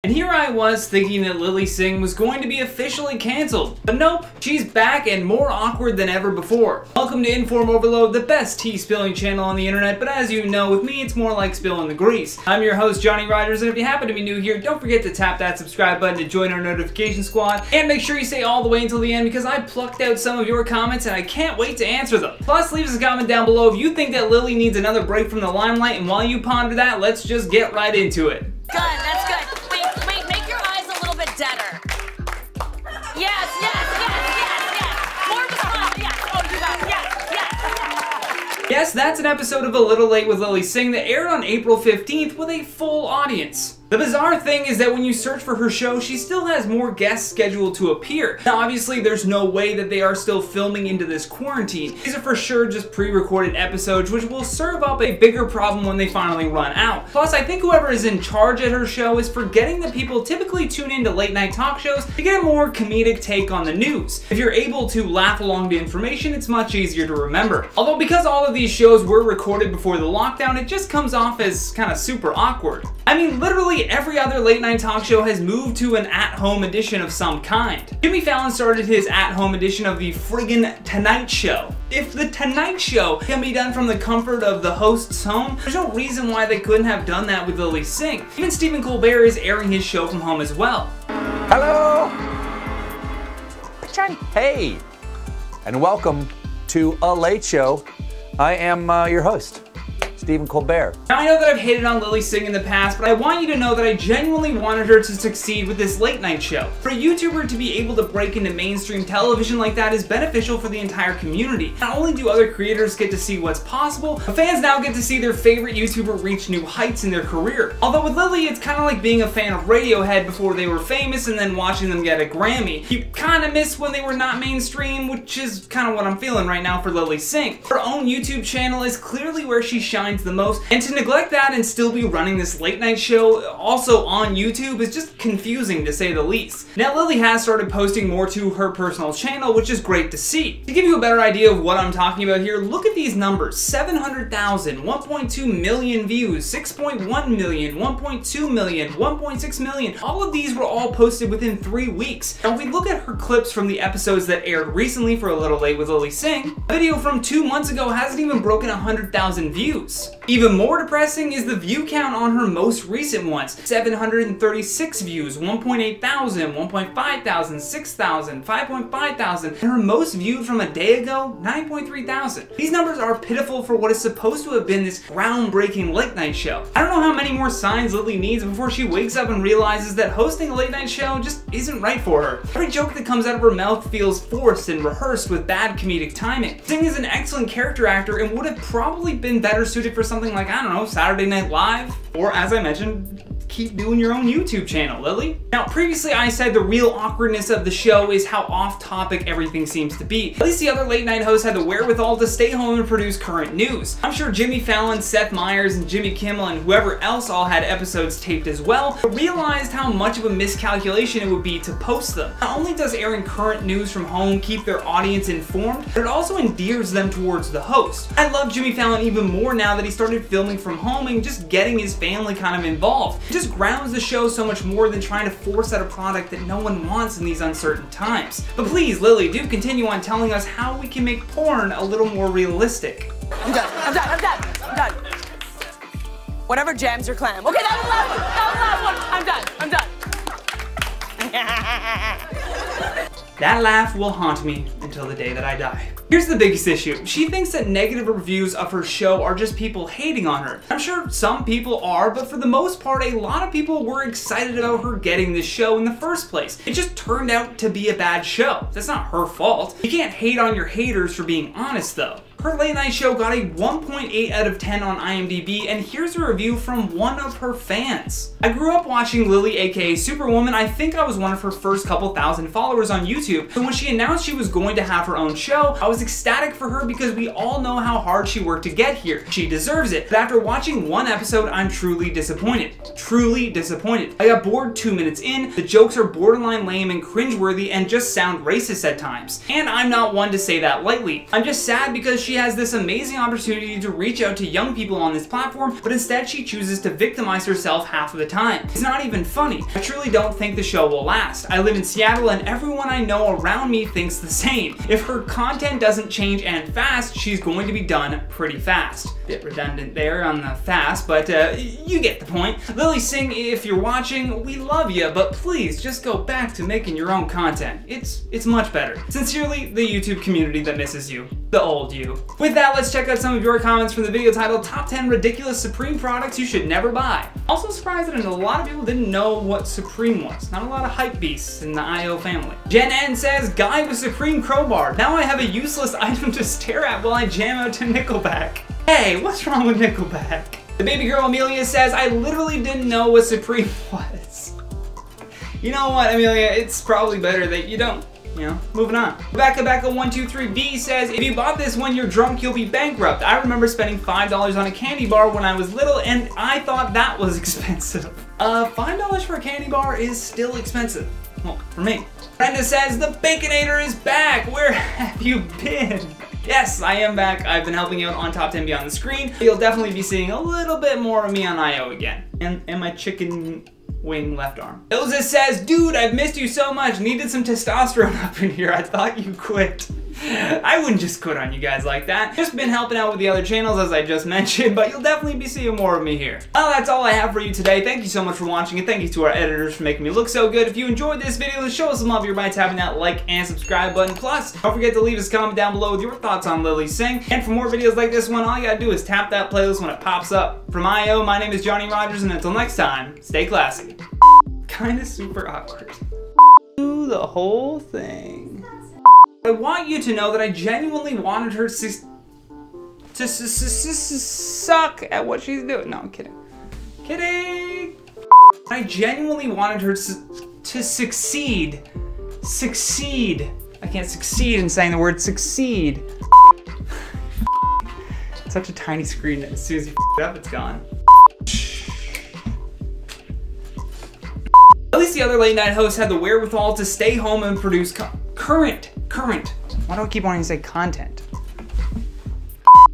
And here I was thinking that Lilly Singh was going to be officially cancelled, but nope, she's back and more awkward than ever before. Welcome to InformOverload, the best tea spilling channel on the internet, but as you know, with me it's more like spilling the grease. I'm your host, Johnny Riders, and if you happen to be new here, don't forget to tap that subscribe button to join our notification squad, and make sure you stay all the way until the end because I plucked out some of your comments and I can't wait to answer them. Plus, leave us a comment down below if you think that Lilly needs another break from the limelight, and while you ponder that, let's just get right into it. Good, that's good. Wait, make your eyes a little bit deader. Yes. More of a smile, yes. Oh, you got it, yes. Yes, that's an episode of A Little Late with Lilly Singh that aired on April 15th with a full audience. The bizarre thing is that when you search for her show, she still has more guests scheduled to appear. Now obviously there's no way that they are still filming into this quarantine. These are for sure just pre-recorded episodes which will serve up a bigger problem when they finally run out. Plus I think whoever is in charge at her show is forgetting that people typically tune into late night talk shows to get a more comedic take on the news. If you're able to laugh along to information, it's much easier to remember. Although because all of these shows were recorded before the lockdown, it just comes off as kind of super awkward. I mean, literally every other late night talk show has moved to an at-home edition of some kind. Jimmy Fallon started his at-home edition of the friggin' Tonight Show. If the Tonight Show can be done from the comfort of the host's home, there's no reason why they couldn't have done that with Lilly Singh. Even Stephen Colbert is airing his show from home as well. Hello! Hey! And welcome to A Late Show. I am your host, Stephen Colbert. Now I know that I've hated on Lilly Singh in the past, but I want you to know that I genuinely wanted her to succeed with this late night show. For a YouTuber to be able to break into mainstream television like that is beneficial for the entire community. Not only do other creators get to see what's possible, but fans now get to see their favorite YouTuber reach new heights in their career. Although with Lilly, it's kind of like being a fan of Radiohead before they were famous and then watching them get a Grammy. You kind of miss when they were not mainstream, which is kind of what I'm feeling right now for Lilly Singh. Her own YouTube channel is clearly where she shines the most, and to neglect that and still be running this late night show also on YouTube is just confusing to say the least. Now Lilly has started posting more to her personal channel, which is great to see. To give you a better idea of what I'm talking about here, look at these numbers: 700,000, 1.2 million views, 6.1 million, 1.2 million, 1.6 million. All of these were all posted within 3 weeks. Now if we look at her clips from the episodes that aired recently for A Little Late with Lilly Singh, a video from 2 months ago hasn't even broken 100,000 views. Even more depressing is the view count on her most recent ones: 736 views, 1.8 thousand, 1.5 thousand, 6,000, 5.5 thousand, and her most viewed from a day ago, 9.3 thousand. These numbers are pitiful for what is supposed to have been this groundbreaking late night show. I don't know how many more signs Lilly needs before she wakes up and realizes that hosting a late night show just isn't right for her. Every joke that comes out of her mouth feels forced and rehearsed with bad comedic timing. Singh is an excellent character actor and would have probably been better suited for something like, I don't know, Saturday Night Live, or as I mentioned, keep doing your own YouTube channel, Lilly. Now, previously I said the real awkwardness of the show is how off-topic everything seems to be. At least the other late night hosts had the wherewithal to stay home and produce current news. I'm sure Jimmy Fallon, Seth Meyers, and Jimmy Kimmel and whoever else all had episodes taped as well, but realized how much of a miscalculation it would be to post them. Not only does airing current news from home keep their audience informed, but it also endears them towards the host. I love Jimmy Fallon even more now that he started filming from home and just getting his family kind of involved. It just grounds the show so much more than trying to force out a product that no one wants in these uncertain times. But please, Lilly, do continue on telling us how we can make porn a little more realistic. I'm done. Whatever jams your clam. Okay, that was the last one. I'm done. That laugh will haunt me until the day that I die. Here's the biggest issue. She thinks that negative reviews of her show are just people hating on her. I'm sure some people are, but for the most part, a lot of people were excited about her getting this show in the first place. It just turned out to be a bad show. That's not her fault. You can't hate on your haters for being honest though. Her late night show got a 1.8 out of 10 on IMDb, and here's a review from one of her fans. I grew up watching Lilly, aka Superwoman. I think I was one of her first couple thousand followers on YouTube, and when she announced she was going to have her own show, I was ecstatic for her because we all know how hard she worked to get here. She deserves it, but after watching one episode, I'm truly disappointed. Truly disappointed. I got bored 2 minutes in, the jokes are borderline lame and cringeworthy and just sound racist at times. And I'm not one to say that lightly. I'm just sad because she has this amazing opportunity to reach out to young people on this platform, but instead she chooses to victimize herself half of the time. It's not even funny. I truly don't think the show will last. I live in Seattle and everyone I know around me thinks the same. If her content doesn't change and fast, she's going to be done pretty fast. Bit redundant there on the fast, but you get the point. Lilly Singh, if you're watching, we love you, but please just go back to making your own content. It's much better. Sincerely, the YouTube community that misses you. The old you. With that, let's check out some of your comments from the video titled Top 10 Ridiculous Supreme Products You Should Never Buy. Also surprised that a lot of people didn't know what Supreme was. Not a lot of hype beasts in the IO family. Jen N says, guy with Supreme crowbar. Now I have a useless item to stare at while I jam out to Nickelback. Hey, what's wrong with Nickelback? The baby girl Amelia says, I literally didn't know what Supreme was. You know what, Amelia, it's probably better that you don't. You know, moving on. Rebecca123B says, if you bought this when you're drunk, you'll be bankrupt. I remember spending $5 on a candy bar when I was little, and I thought that was expensive. $5 for a candy bar is still expensive. Well, for me. Brenda says, the Baconator is back. Where have you been? Yes, I am back. I've been helping out on Top 10 Beyond the Screen. You'll definitely be seeing a little bit more of me on IO again. And my chicken wing left arm. Ilza says, dude, I've missed you so much. Needed some testosterone up in here. I thought you quit. I wouldn't just quit on you guys like that. Just been helping out with the other channels as I just mentioned, but you'll definitely be seeing more of me here. Well, that's all I have for you today. Thank you so much for watching, and thank you to our editors for making me look so good. If you enjoyed this video, then show us some love here by tapping that like and subscribe button. Plus, don't forget to leave us a comment down below with your thoughts on Lilly Singh. And for more videos like this one, all you gotta do is tap that playlist when it pops up. From IO, my name is Johnny Rogers, and until next time, stay classy. Kinda super awkward. Do the whole thing. I want you to know that I genuinely wanted her to suck at what she's doing. No, I'm kidding. Kidding! I genuinely wanted her to succeed. Succeed. I can't succeed in saying the word succeed. It's such a tiny screen that as soon as you f it up, it's gone. At least the other late night hosts had the wherewithal to stay home and produce current. Why do I keep wanting to say content?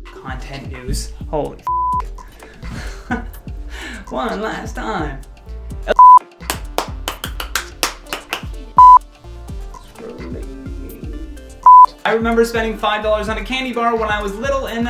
Content news. Holy f. One last time. I remember spending $5 on a candy bar when I was little and